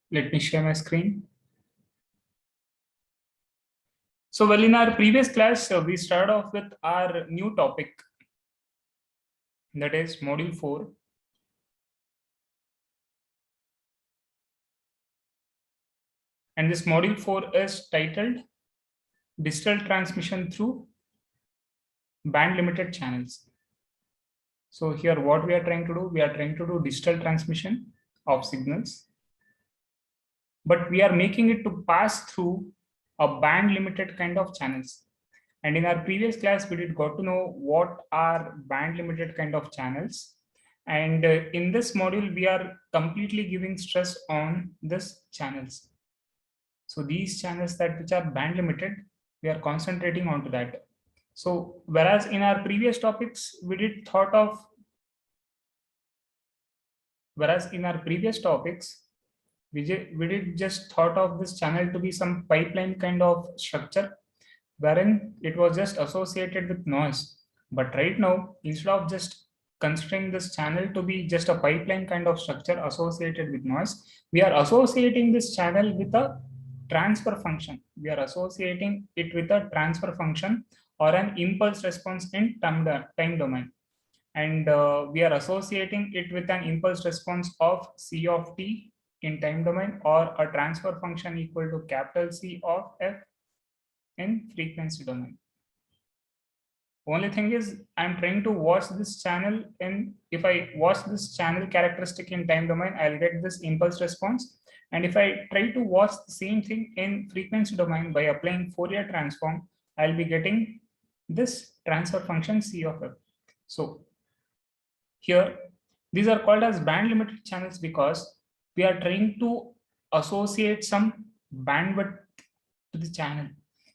Let me share my screen. So, well, in our previous class, we started off with our new topic, that is Module 4. And this Module 4 is titled Digital Transmission Through Band Limited Channels. So, here what we are trying to do, we are trying to do digital transmission of signals, but we are making it to pass through a band limited kind of channels. And in our previous class, we did got to know what are band limited kind of channels. And in this module, we are completely giving stress on this channels. So these channels that which are band limited, we are concentrating onto that. So whereas in our previous topics, we did thought of, we did just thought of this channel to be some pipeline kind of structure, wherein it was just associated with noise. But right now, instead of just considering this channel to be just a pipeline kind of structure associated with noise, we are associating this channel with a transfer function. We are associating it with a transfer function or an impulse response in time domain. And we are associating it with an impulse response of C of t in time domain, or a transfer function equal to capital C of f in frequency domain. Only thing is, I'm trying to watch this channel, and if I watch this channel characteristic in time domain, I'll get this impulse response. And if I try to watch the same thing in frequency domain by applying Fourier transform, I'll be getting this transfer function C of f. So here, these are called as band limited channels because we are trying to associate some bandwidth to the channel.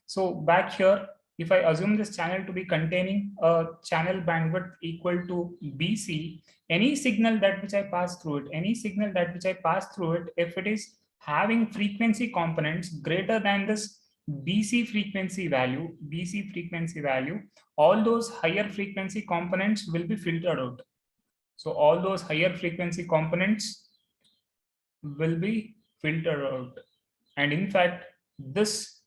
So back here, if I assume this channel to be containing a channel bandwidth equal to BC, any signal that which I pass through it, if it is having frequency components greater than this BC frequency value, all those higher frequency components will be filtered out. So all those higher frequency components will be filtered out. And in fact, this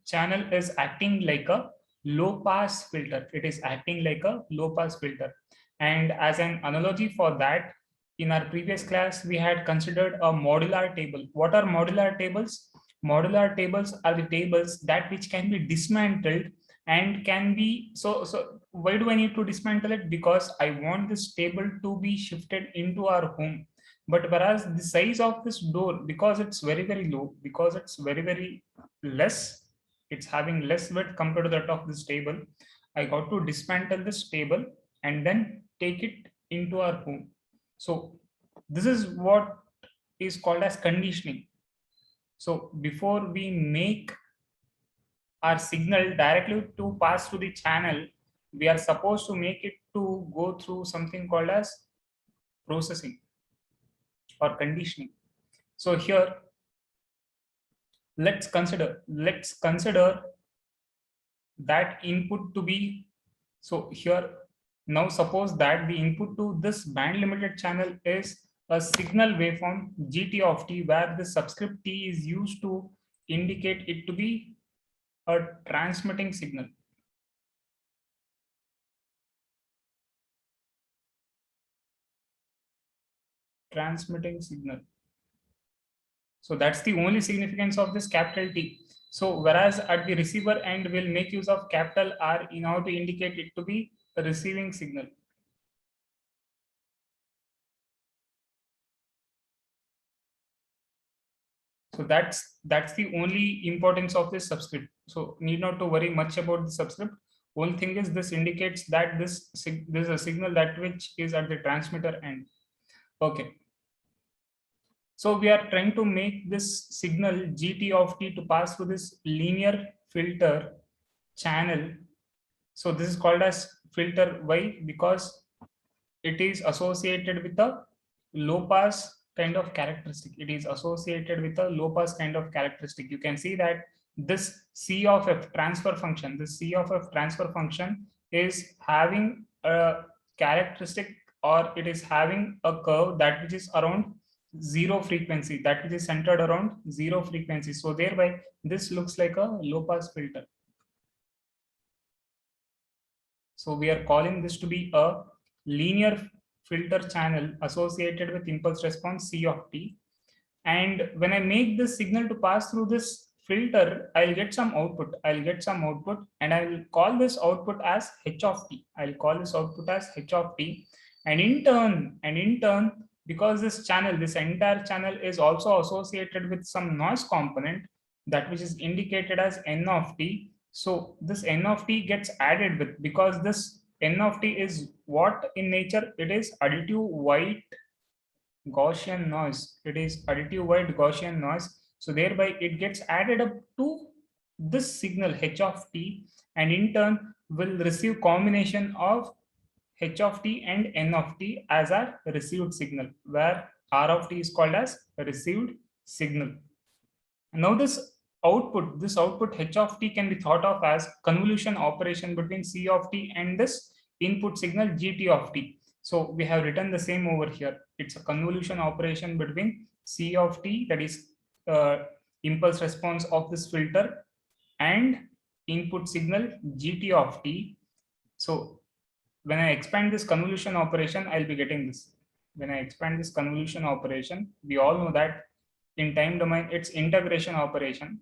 channel is acting like a low pass filter. It is acting like a low pass filter. And as an analogy for that, in our previous class, we had considered a modular table. What are modular tables? Modular tables are the tables that which can be dismantled and can be, so why do I need to dismantle it? Because I want this table to be shifted into our home. But whereas the size of this door, because it's very, very low, because it's very, very less, it's having less width compared to that of this table, I got to dismantle this table and then take it into our home. So this is what is called as conditioning. So before we make our signal directly to pass through the channel, we are supposed to make it to go through something called as processing or conditioning. So here, let's consider that input to be, so here, now suppose that the input to this band limited channel is a signal waveform gt of t, where the subscript t is used to indicate it to be a transmitting signal. So that's the only significance of this capital T. So whereas at the receiver end, we'll make use of capital R in order to indicate it to be a receiving signal. So that's the only importance of this subscript. So need not to worry much about the subscript. Only thing is, this indicates that this is a signal that which is at the transmitter end. Okay. So we are trying to make this signal gt of t to pass through this linear filter channel. So this is called as filter. Why? Because it is associated with a low pass kind of characteristic. You can see that this C of f transfer function, is having a characteristic, or it is having a curve that which is around zero frequency, that which is centered around zero frequency. So thereby this looks like a low pass filter. So we are calling this to be a linear filter channel associated with impulse response C of t. And when I make this signal to pass through this filter, I'll get some output. And I'll call this output as h of t. I'll call this output as h of t. And in turn, because this channel, this entire channel is also associated with some noise component, that which is indicated as n of t. So this n of t gets added with, because this n of t is what in nature? It is additive white Gaussian noise. It is additive white Gaussian noise. So thereby it gets added up to this signal h of t, and in turn will receive combination of h of t and n of t as a received signal, where r of t is called as received signal. Now this output h of t can be thought of as convolution operation between c of t and this input signal gt of t. So we have written the same over here. It's a convolution operation between c of t, that is impulse response of this filter, and input signal gt of t. So when I expand this convolution operation, I'll be getting this. When I expand this convolution operation, we all know that in time domain, it's integration operation.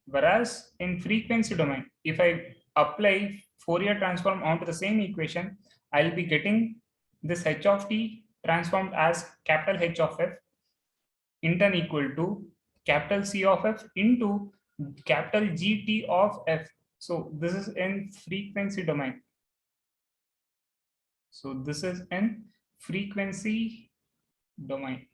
Whereas in frequency domain, if I apply Fourier transform onto the same equation, I'll be getting this h of t transformed as capital H of f in turn equal to capital C of f into capital GT of f. So this is in frequency domain. So this is in frequency domain.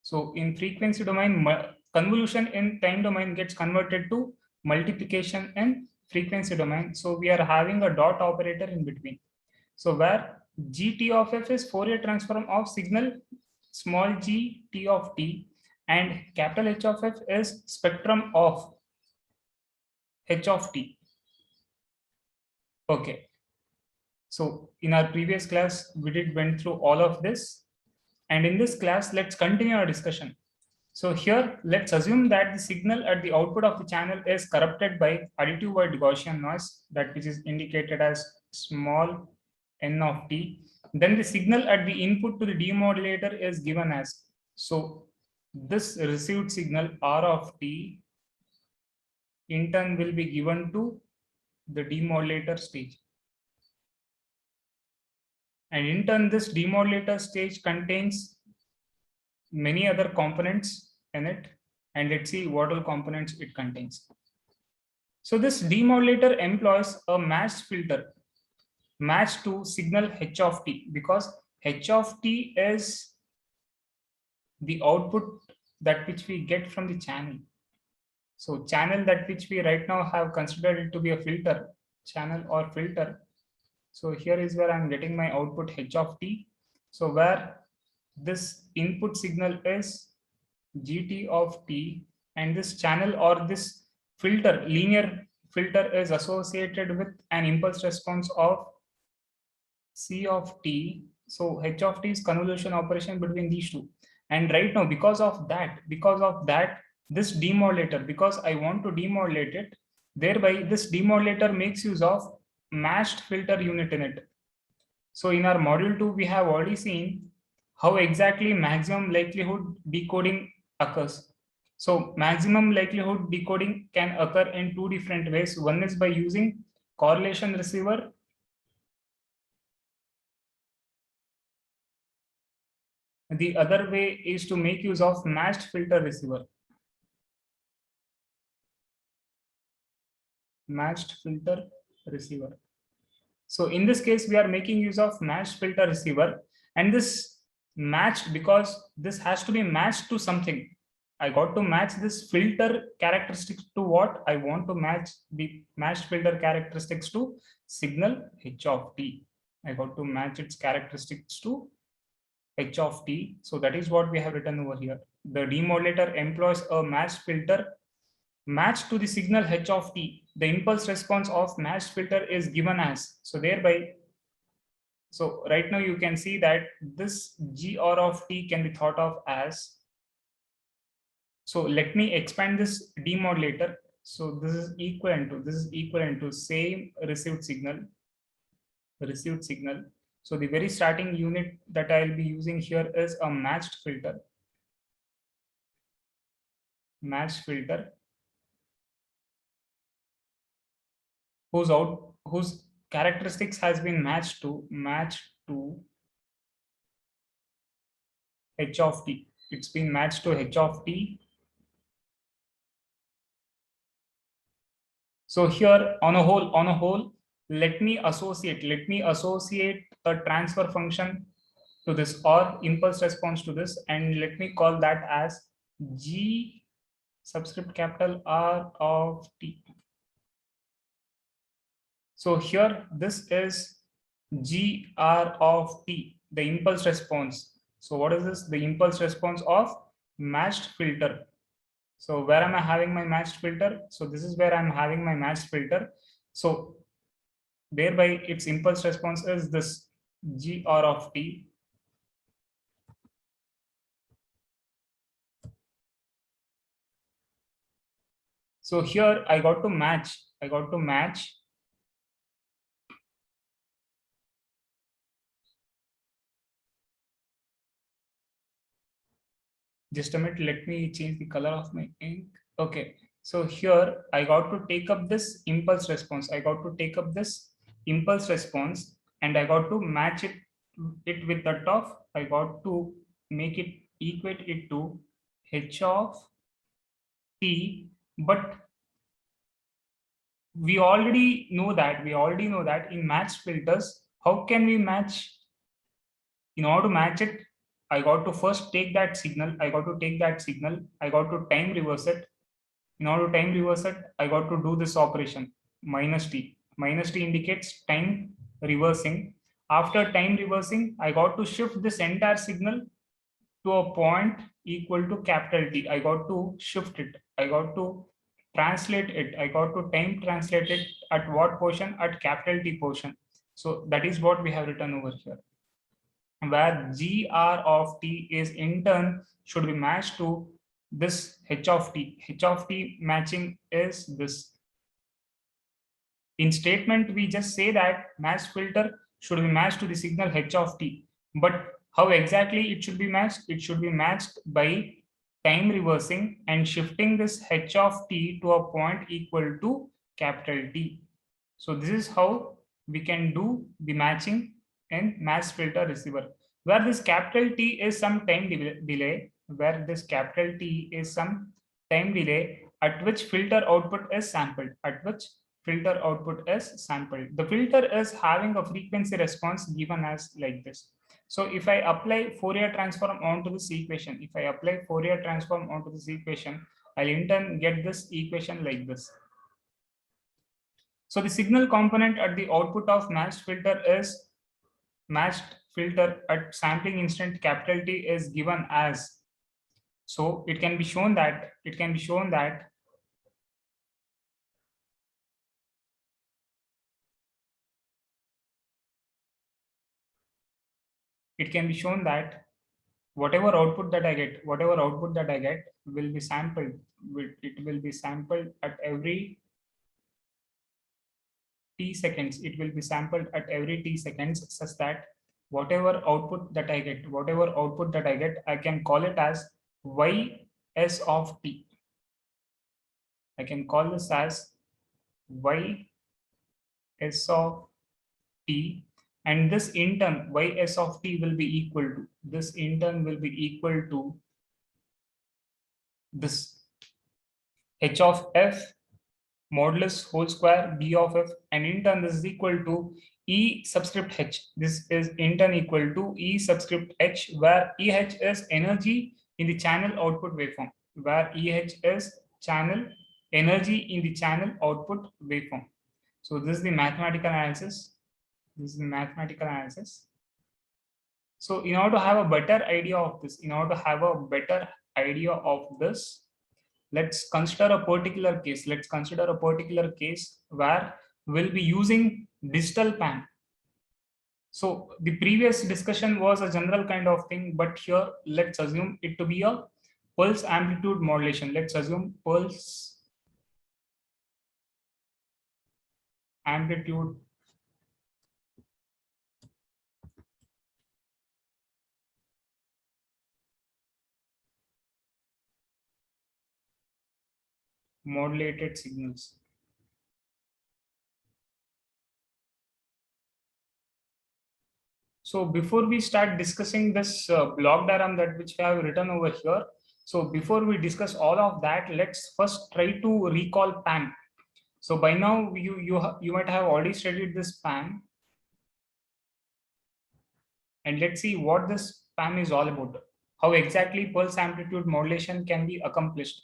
So in frequency domain, convolution in time domain gets converted to multiplication in frequency domain. So we are having a dot operator in between. So where gt of f is Fourier transform of signal small g t of t, and capital H of f is spectrum of h of t. Okay. So in our previous class, we went through all of this. And in this class, let's continue our discussion. So here, let's assume that the signal at the output of the channel is corrupted by additive white Gaussian noise, that which is indicated as small n of t. Then the signal at the input to the demodulator is given as, so this received signal r of t in turn will be given to the demodulator stage. And in turn, this demodulator stage contains many other components in it, and let's see what all components it contains. So this demodulator employs a matched filter matched to signal h of t, because h of t is the output that which we get from the channel. So channel that which we right now have considered it to be a filter, channel or filter. So here is where I'm getting my output h of t. So where this input signal is gt of t, and this channel or this filter, linear filter, is associated with an impulse response of c of t. So h of t is convolution operation between these two. And right now, because of that, this demodulator, because I want to demodulate it, thereby this demodulator makes use of matched filter unit in it. So in our module 2, we have already seen how exactly maximum likelihood decoding occurs. So maximum likelihood decoding can occur in two different ways. One is by using correlation receiver. The other way is to make use of matched filter receiver. Matched filter receiver. So in this case, we are making use of matched filter receiver, and this matched because this has to be matched to something. I got to match this filter characteristics to what I want to match the matched filter characteristics to signal h of t. I got to match its characteristics to h of t. So that is what we have written over here. The demodulator employs a matched filter matched to the signal h of t. The impulse response of matched filter is given as, so thereby So right now you can see that this GR of t can be thought of as, so let me expand this demodulator. So this is equivalent to same received signal. So the very starting unit that I'll be using here is a matched filter, whose characteristics has been matched to h of t. It's been matched to h of t. So here on a whole, let me associate a transfer function to this or impulse response to this, and let me call that as G subscript capital R of t. So here this is GR of t, the impulse response. So what is this? The impulse response of matched filter. So where am I having my matched filter? So this is where I'm having my matched filter. So thereby its impulse response is this GR of t. So here I got to match. Just a minute, let me change the color of my ink. Okay, so here I got to take up this impulse response. And I got to match it with that of, I got to make it equate it to h of t. But we already know that in matched filters, how can we match? In order to match it, I got to first take that signal. I got to time reverse it. In order to time reverse it, I got to do this operation minus t. Minus t indicates time reversing. After time reversing, I got to shift this entire signal to a point equal to capital T. I got to shift it. I got to translate it. I got to time translate it at what portion? At capital T portion. So that is what we have written over here, where GR of t is in turn should be matched to this h of t. H of t matching is this. In statement, we just say that matched filter should be matched to the signal h of t. But how exactly it should be matched? It should be matched by time reversing and shifting this h of t to a point equal to capital T. So this is how we can do the matching in matched filter receiver, where this capital T is some time delay, at which filter output is sampled, The filter is having a frequency response given as like this. So if I apply Fourier transform onto this equation, I'll in turn get this equation like this. So the signal component at the output of matched filter at sampling instant capital T is given as. So it can be shown that whatever output that I get will be sampled. It will be sampled at every t seconds. It will be sampled at every t seconds, such that whatever output that I get, I can call it as ys of t. I can call this as ys of t, and this in turn ys of t will be equal to this h of f modulus whole square b of f, and in turn this is equal to e subscript h. This is in turn equal to e subscript h, where eh is energy in the channel output waveform, energy in the channel output waveform. So this is the mathematical analysis. So in order to have a better idea of this, let's consider a particular case. Where we'll be using digital pan. So the previous discussion was a general kind of thing, but here let's assume it to be a pulse amplitude modulation. Let's assume pulse amplitude modulated signals. So before we start discussing this block diagram that which I have written over here, so before we discuss all of that, let's first try to recall PAN. So by now you might have already studied this PAN, and let's see what this PAN is all about. How exactly pulse amplitude modulation can be accomplished.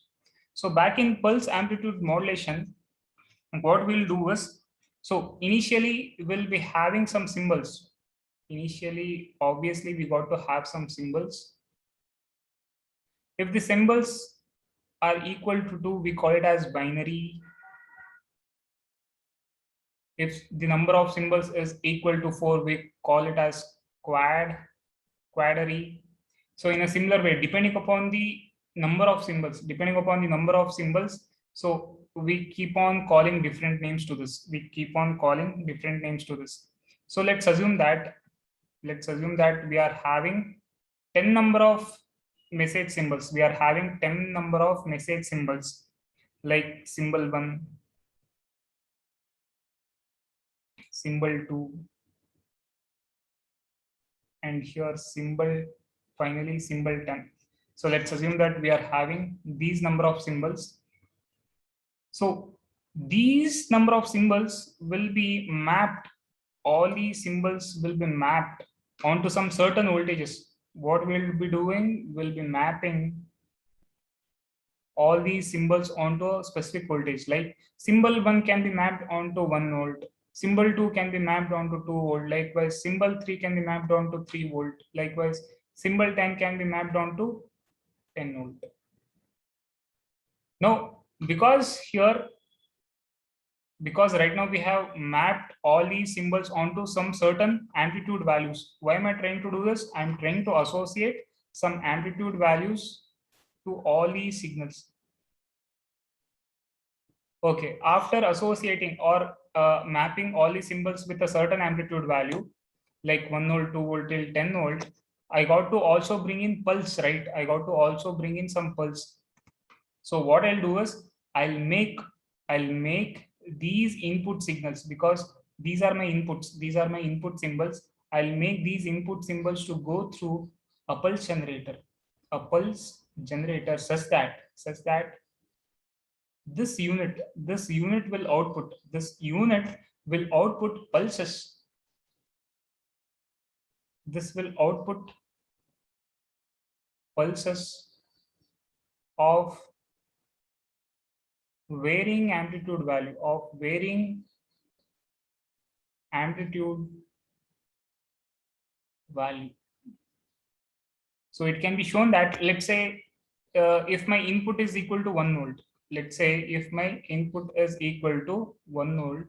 So back in pulse amplitude modulation, what we'll do is, so initially we'll be having some symbols. Initially, obviously, we got to have some symbols. If the symbols are equal to 2, we call it as binary. If the number of symbols is equal to 4, we call it as quadary. So in a similar way, depending upon the number of symbols, so we keep on calling different names to this. So let's assume that we are having 10 number of message symbols. Like symbol 1, symbol 2, and here finally symbol 10. So let's assume that we are having these number of symbols. So these number of symbols will be mapped, all these symbols will be mapped onto some certain voltages. What we'll be doing, we'll be mapping all these symbols onto a specific voltage. Like symbol 1 can be mapped onto 1 volt, symbol 2 can be mapped onto 2 volt, likewise symbol 3 can be mapped onto 3 volt, likewise symbol 10 can be mapped onto 10 volt. Now, because right now we have mapped all these symbols onto some certain amplitude values. Why am I trying to do this? I'm trying to associate some amplitude values to all these signals. Okay, after associating or mapping all these symbols with a certain amplitude value, like 1 volt, 2 volt till 10 volt, I got to also bring in pulse, right? I got to also bring in some pulse. So what I'll do is I'll make these input signals, because these are my input symbols. I'll make these input symbols to go through a pulse generator, such that this unit will output pulses. This will output pulses of varying amplitude value. So it can be shown that, let's say, if my input is equal to 1 volt, let's say if my input is equal to 1 volt,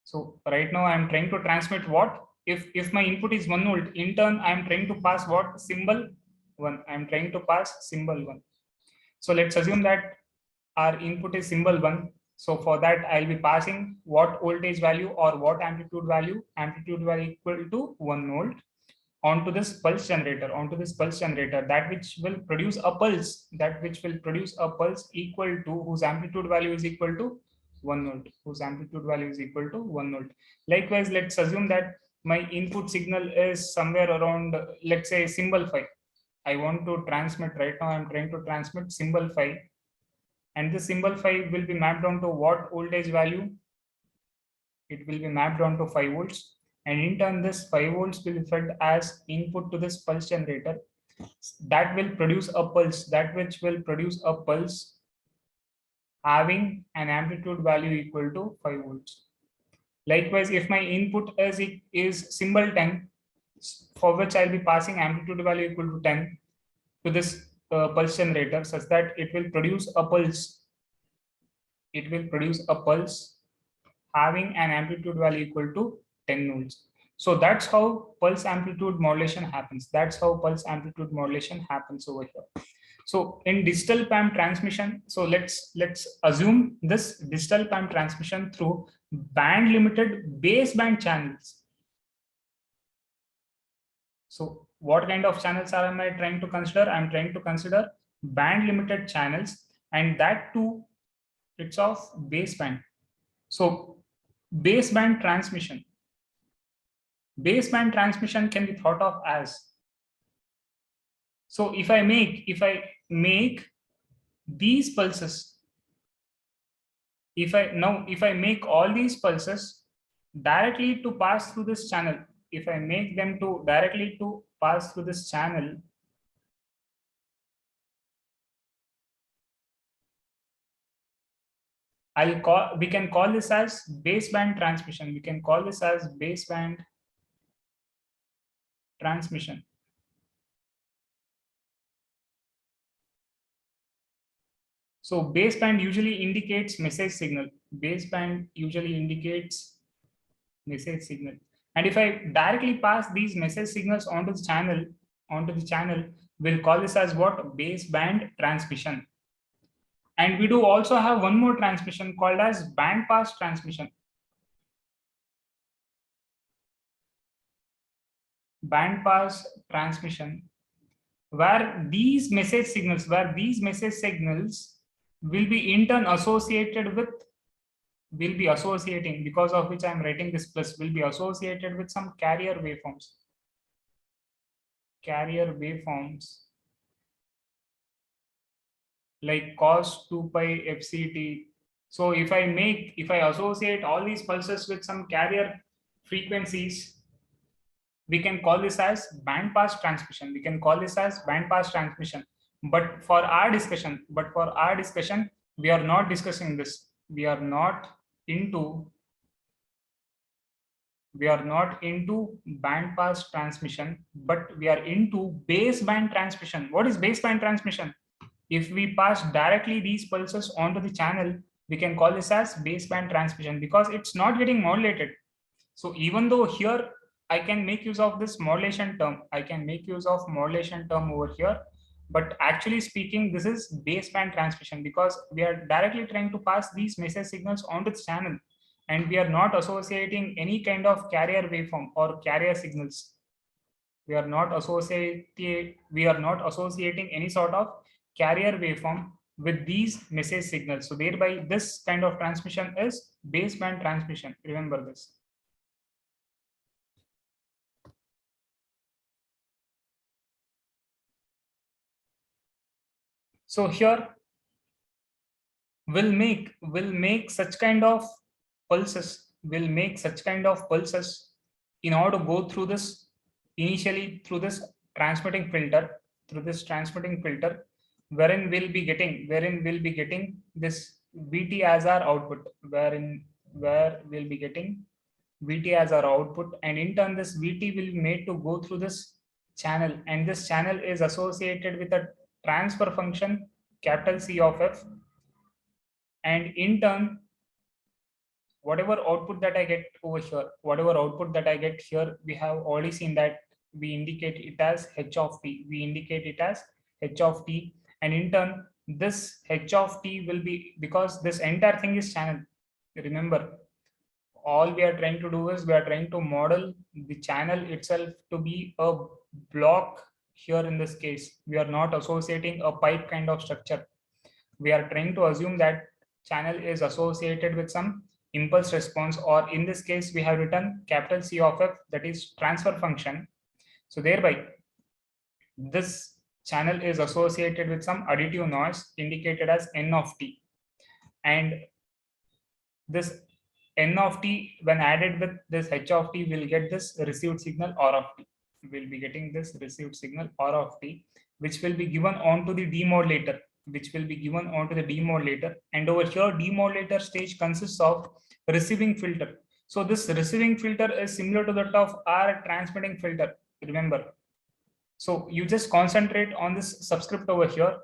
so right now I'm trying to transmit what? If my input is 1 volt, in turn I'm trying to pass what? Symbol 1. I'm trying to pass symbol 1. So let's assume that our input is symbol 1. So for that, I'll be passing what voltage value or what amplitude value equal to 1 volt onto this pulse generator, that which will produce a pulse equal to, whose amplitude value is equal to 1 volt. Likewise, let's assume that my input signal is somewhere around, let's say, symbol 5. I want to transmit, right now I'm trying to transmit symbol 5, and this symbol 5 will be mapped onto what voltage value? It will be mapped onto 5 volts, and in turn this 5 volts will be fed as input to this pulse generator, that will produce a pulse having an amplitude value equal to 5 volts. Likewise, if my input is symbol 10, for which I'll be passing amplitude value equal to 10 to this pulse generator, such that it will produce a pulse having an amplitude value equal to 10 nulls. So that's how pulse amplitude modulation happens. That's how pulse amplitude modulation happens over here. So in digital PAM transmission, so let's assume this digital PAM transmission through band limited baseband channels. So what kind of channels am I trying to consider? I'm trying to consider band limited channels, and that too, it's of baseband. So baseband transmission. Baseband transmission can be thought of as, so if I make these pulses, if I make all these pulses directly to pass through this channel, if I make them to directly to pass through this channel, we can call this as baseband transmission. We can call this as baseband transmission. So baseband usually indicates message signal. Baseband usually indicates message signal. And if I directly pass these message signals onto the channel, we'll call this as what? Baseband transmission. And we do also have one more transmission called as band pass transmission. Band pass transmission, where these message signals will be in turn associated with, will be associating, because of which I'm writing this plus, will be associated with some carrier waveforms. Carrier waveforms like cos 2 pi fct. So if I associate all these pulses with some carrier frequencies, we can call this as band pass transmission. We can call this as band pass transmission. But for our discussion, we are not discussing this. We are not into band pass transmission, but we are into baseband transmission. What is baseband transmission? If we pass directly these pulses onto the channel, we can call this as baseband transmission because it's not getting modulated. So even though here I can make use of this modulation term, over here, but actually speaking, this is baseband transmission because we are directly trying to pass these message signals onto the channel, and we are not associating any kind of carrier waveform or carrier signals. We are not associating any sort of carrier waveform with these message signals. So thereby this kind of transmission is baseband transmission. Remember this. So here we'll make such kind of pulses, in order to go through this, initially through this transmitting filter, wherein we'll be getting this Vt as our output, where we'll be getting Vt as our output, and in turn this Vt will be made to go through this channel, and this channel is associated with a transfer function capital C of f, and in turn whatever output that I get over here, we have already seen that we indicate it as h of t. And in turn, this h of t will be, because this entire thing is channel. Remember, all we are trying to do is we are trying to model the channel itself to be a block. Here in this case, we are not associating a pipe kind of structure. We are trying to assume that channel is associated with some impulse response, or in this case we have written capital C of f, that is transfer function. So thereby this channel is associated with some additive noise indicated as n of t, and this n of t when added with this h of t will get this received signal r of t. We'll be getting this received signal r of t, which will be given onto the demodulator, and over here demodulator stage consists of receiving filter. So this receiving filter is similar to that of our transmitting filter, remember. So you just concentrate on this subscript over here.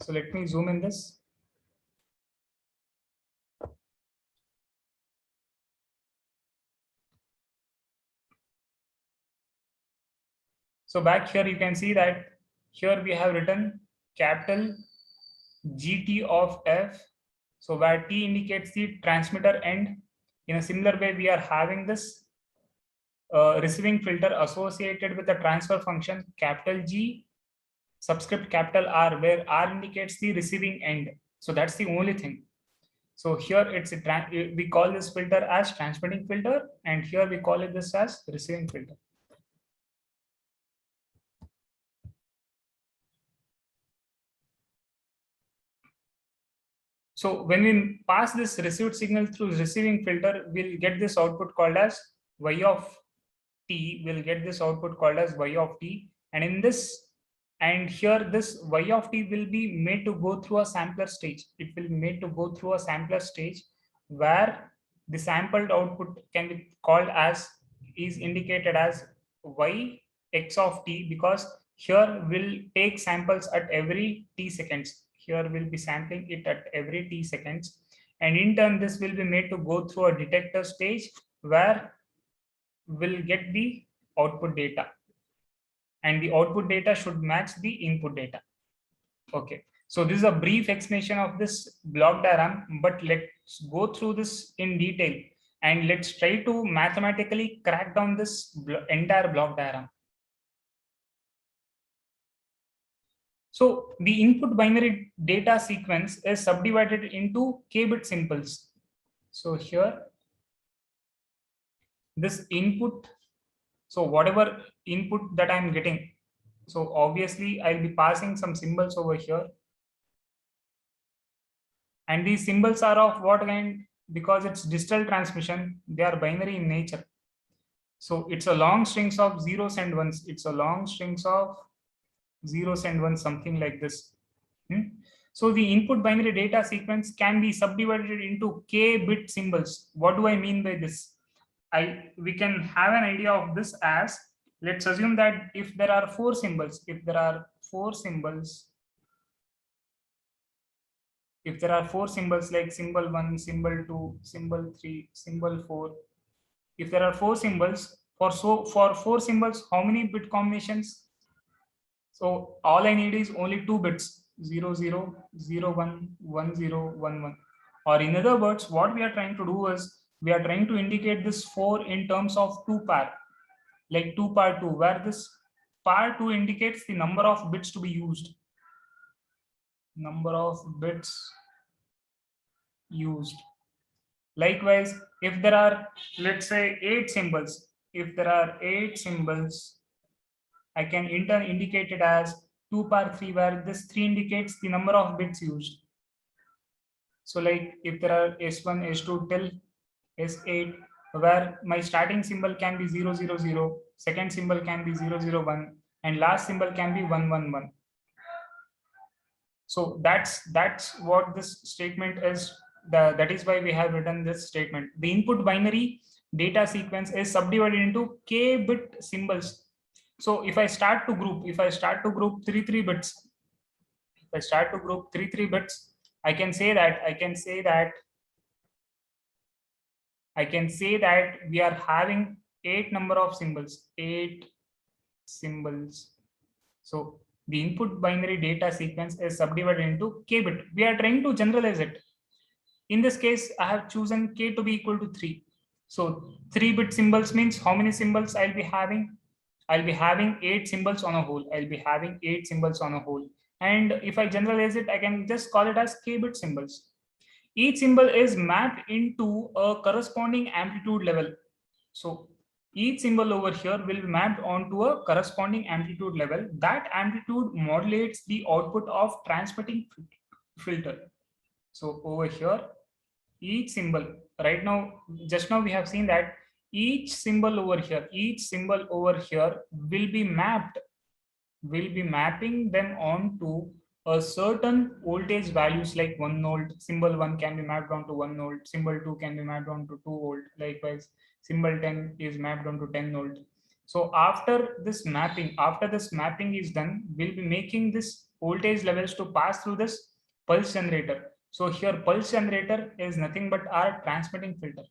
So let me zoom in this. So back here, you can see that here we have written capital GT of F. So where T indicates the transmitter end. In a similar way, we are having this receiving filter associated with the transfer function capital G subscript capital R, where R indicates the receiving end. So that's the only thing. So here we call this filter as transmitting filter, and here we call it this as receiving filter. So when we pass this received signal through receiving filter, we'll get this output called as Y of T. We'll get this output called as Y of T. And in this, and here this Y of T will be made to go through a sampler stage. It will be made to go through a sampler stage where the sampled output can be called as, is indicated as Y X of T, because here we'll take samples at every T seconds. Here we'll be sampling it at every T seconds. And in turn, this will be made to go through a detector stage where we'll get the output data. And the output data should match the input data. Okay. So this is a brief explanation of this block diagram, but let's go through this in detail and let's try to mathematically crack down this entire block diagram. So the input binary data sequence is subdivided into k-bit symbols. So here, this input, so whatever input that I'm getting, so obviously I'll be passing some symbols over here. And these symbols are of what kind? Because it's digital transmission, they are binary in nature. So it's a long strings of zeros and ones. It's a long strings of zeros and ones, something like this. So the input binary data sequence can be subdivided into k-bit symbols. What do I mean by this? We can have an idea of this as, let's assume that if there are four symbols, if there are four symbols like symbol 1, symbol 2, symbol 3, symbol 4, if there are four symbols, for 4 symbols, how many bit combinations? So all I need is only 2 bits, 0 0 0 1 1 0 1 1. Or in other words, what we are trying to do is we are trying to indicate this 4 in terms of 2 par, like 2 par 2, where this par 2 indicates the number of bits to be used. Number of bits used. Likewise, if there are, let's say, 8 symbols, if there are 8 symbols, I can in turn indicate it as 2 par 3, where this 3 indicates the number of bits used. So like if there are S1, S2 till S8, where my starting symbol can be 0 0 0, second symbol can be 0 0 1, and last symbol can be 1 1 1. So that's what this statement is. That is why we have written this statement. The input binary data sequence is subdivided into k-bit symbols. So if I start to group 3 bits, I can say that we are having 8 number of symbols, 8 symbols. So the input binary data sequence is subdivided into k-bit. We are trying to generalize it. In this case, I have chosen k to be equal to 3. So 3-bit symbols means how many symbols I'll be having? I'll be having 8 symbols on a whole. And if I generalize it, I can just call it as k-bit symbols. Each symbol is mapped into a corresponding amplitude level. So each symbol over here will be mapped onto a corresponding amplitude level. That amplitude modulates the output of transmitting filter. So over here, each symbol, right now, just now we have seen that each symbol over here will be mapping them onto a certain voltage values, like 1 volt. Symbol 1 can be mapped onto 1 volt, symbol 2 can be mapped onto 2 volt. Likewise, symbol 10 is mapped onto 10 volt. So after this mapping is done, we'll be making this voltage levels to pass through this pulse generator. So here pulse generator is nothing but our transmitting filter.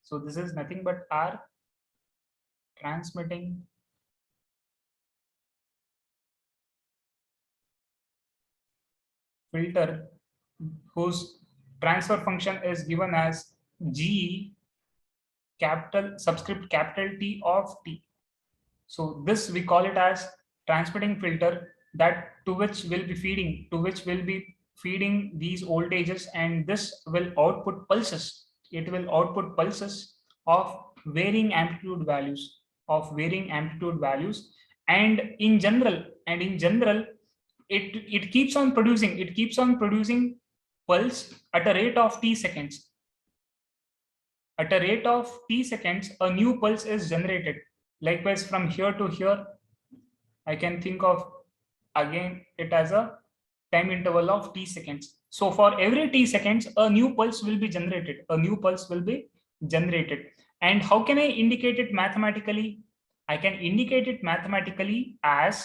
So this is nothing but our transmitting filter whose transfer function is given as G capital subscript capital T of T. So this we call it as transmitting filter, that to which will be feeding these voltages, and this will output pulses. It will output pulses of varying amplitude values, and in general, it keeps on producing pulse at a rate of t seconds. At a rate of t seconds, a new pulse is generated. Likewise, from here to here, I can think of again it as a time interval of t seconds. So for every t seconds, a new pulse will be generated. And how can I indicate it mathematically? I can indicate it mathematically as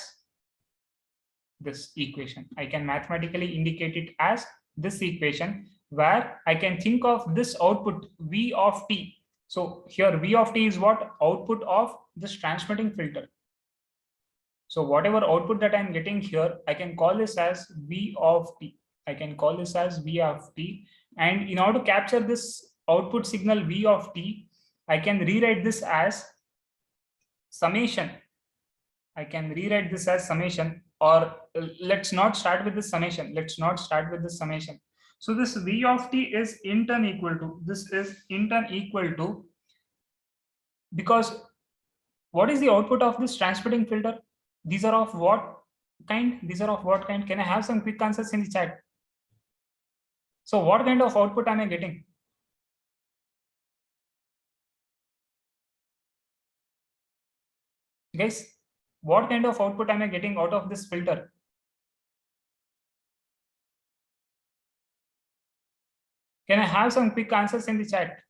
this equation. I can mathematically indicate it as this equation, where I can think of this output V of t. So here V of t is what? Output of this transmitting filter. So whatever output that I'm getting here, I can call this as V of t. And in order to capture this output signal V of t, I can rewrite this as summation. Or let's not start with this summation. So this V of t is in turn equal to, because what is the output of this transmitting filter? These are of what kind? Can I have some quick answers in the chat? So what kind of output am I getting? Guys, what kind of output am I getting out of this filter? Can I have some quick answers in the chat?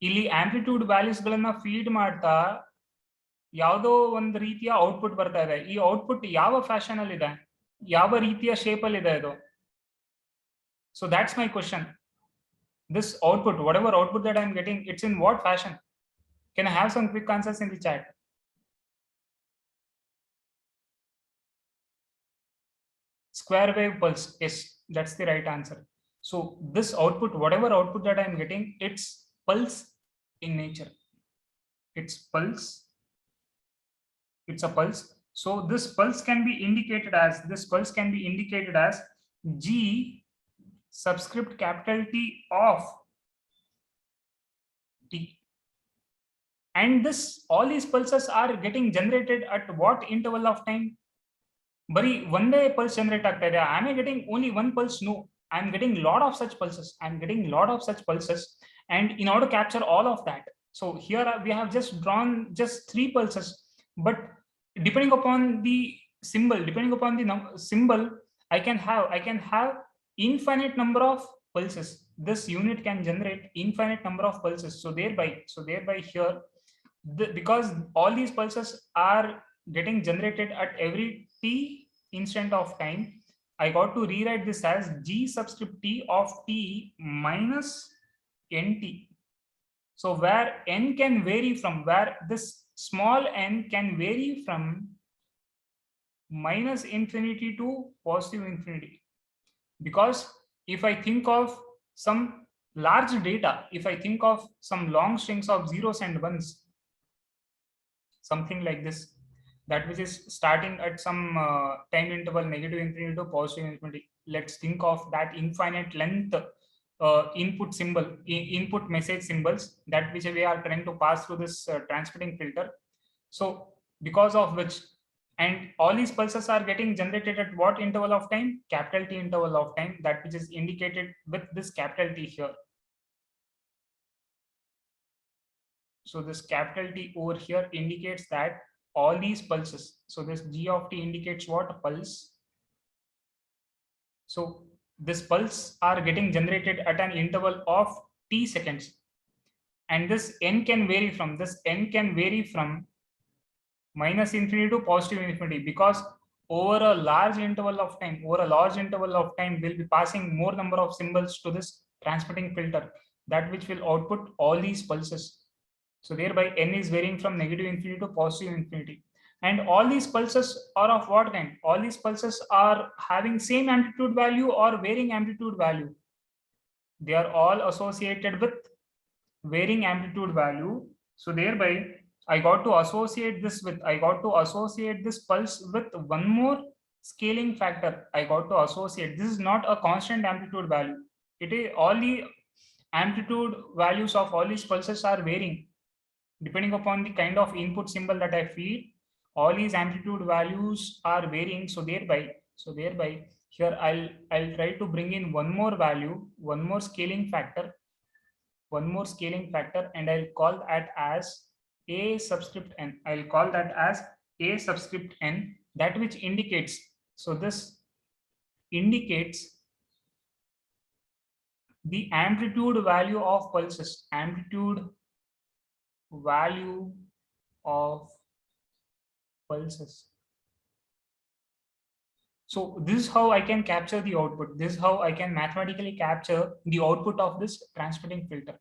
ಇಲ್ಲಿ amplitude values ಗಳನ್ನ feed ಮಾಡ್ತಾ ಯಾವುದೋ ಒಂದು ರೀತಿಯ output ಬರ್ತಾ ಇದೆ. ಈ output ಯಾವ ಫ್ಯಾಷನ್ ಅಲ್ಲಿ ಇದೆ, ಯಾವ ರೀತಿಯ ಶೇಪ್ ಅಲ್ಲಿ ಇದೆ ಇದು? So that's my question. This output, whatever output that I'm getting, it's in what fashion? Can I have some quick answers in the chat? Square wave pulse. Yes, that's the right answer. So this output, whatever output that I'm getting, it's pulse in nature. It's a pulse. So this pulse can be indicated as G subscript capital T of T. And all these pulses are getting generated at what interval of time? Bari one day pulse generate agta ide. Am I getting only one pulse? No, I'm getting lot of such pulses. And in order to capture all of that, so here we have just drawn just 3 pulses, but depending upon the symbol, I can have infinite number of pulses. This unit can generate infinite number of pulses. So thereby here, because all these pulses are getting generated at every t instant of time, I got to rewrite this as G subscript T of T minus NT. So where n can vary from, where this small n can vary from minus infinity to positive infinity. Because if I think of some large data, if I think of some long strings of zeros and ones, something like this, that which is starting at some time interval negative infinity to positive infinity. Let's think of that infinite length input message symbols, that which we are trying to pass through this transmitting filter. So because of which, and all these pulses are getting generated at what interval of time? Capital T interval of time, that which is indicated with this capital T here. So this capital T over here indicates that all these pulses, so this G of T indicates what? Pulse. So this pulse are getting generated at an interval of t seconds, and this n can vary from minus infinity to positive infinity, because over a large interval of time, we'll be passing more number of symbols to this transmitting filter. that which will output all these pulses. So thereby n is varying from negative infinity to positive infinity. And all these pulses are of what kind? All these pulses are having same amplitude value or varying amplitude value. They are all associated with varying amplitude value. So thereby I got to associate this pulse with one more scaling factor. I got to associate, this is not a constant amplitude value. It is all the amplitude values of all these pulses are varying depending upon the kind of input symbol that I feed. All these amplitude values are varying. So thereby here I'll try to bring in one more value, one more scaling factor, and I'll call that as a subscript n. I'll call that as a subscript n, that which indicates, so this indicates the amplitude value of pulses, amplitude value of pulses. So this is how I can capture the output. This is how I can mathematically capture the output of this transmitting filter.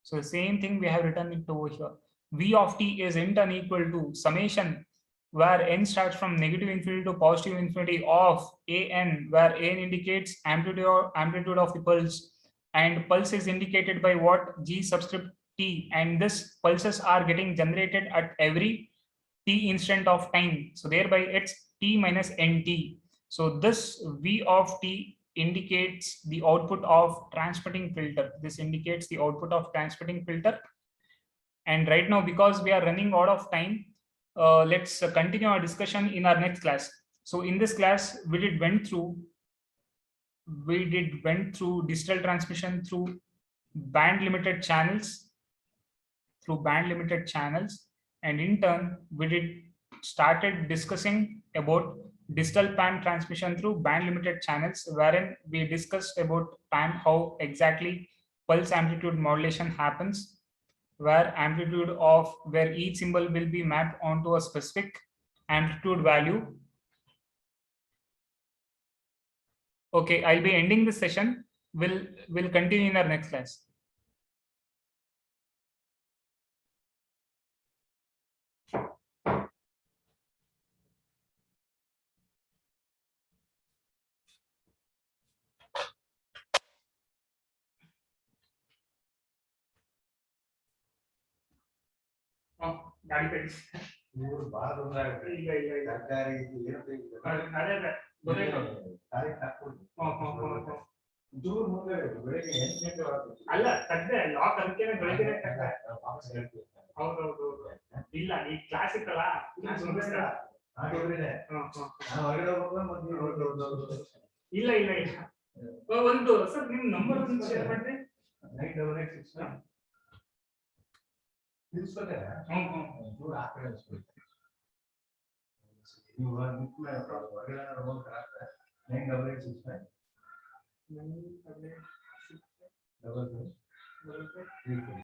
So the same thing we have written it over here. V of t is in turn equal to summation where n starts from negative infinity to positive infinity of an, where an indicates amplitude of the pulse, and pulse is indicated by what? G subscript t, and this pulses are getting generated at every t instant of time. So thereby it's t minus nt. So this V of t indicates the output of transmitting filter. This indicates the output of transmitting filter. And right now, because we are running out of time, let's continue our discussion in our next class. So in this class, we went through digital transmission through band limited channels, and in turn we started discussing about digital PAM transmission through band limited channels, wherein we discussed about PAM, how exactly pulse amplitude modulation happens, where each symbol will be mapped onto a specific amplitude value. Okay, I'll be ending this session. We'll continue in our next class. ಗಾಡಿ ಕಳಿಸಿ ಮೂರು ಬಾಳ ತೊಂದರೆ ಆಗುತ್ತೆ. ಇಲ್ಲ ಸರ್ಕಾರಿ ಅದೇ ದೂರ ಮುಂದೆ ಬೆಳಿಗ್ಗೆ 8 ಗಂಟೆ ಅಲ್ಲ ಸದ್ಯ ಲಾಕ್ ಅಂಕೇನೆ ಬೆಳಿಗ್ಗೆ ಹೌದೌದು. ಇಲ್ಲ ಈ ಕ್ಲಾಸ್ ಇತ್ತಲ್ಲ ಇಲ್ಲ ಒಂದು ಸರ್ ನಿಮ್ ನಂಬರ್ ಶೇರ್ ಮಾಡ್ರಿ. 9886 ದೂರ ಆ ಕಡೆ ನೀವು ಹೊರಗಡೆ 9886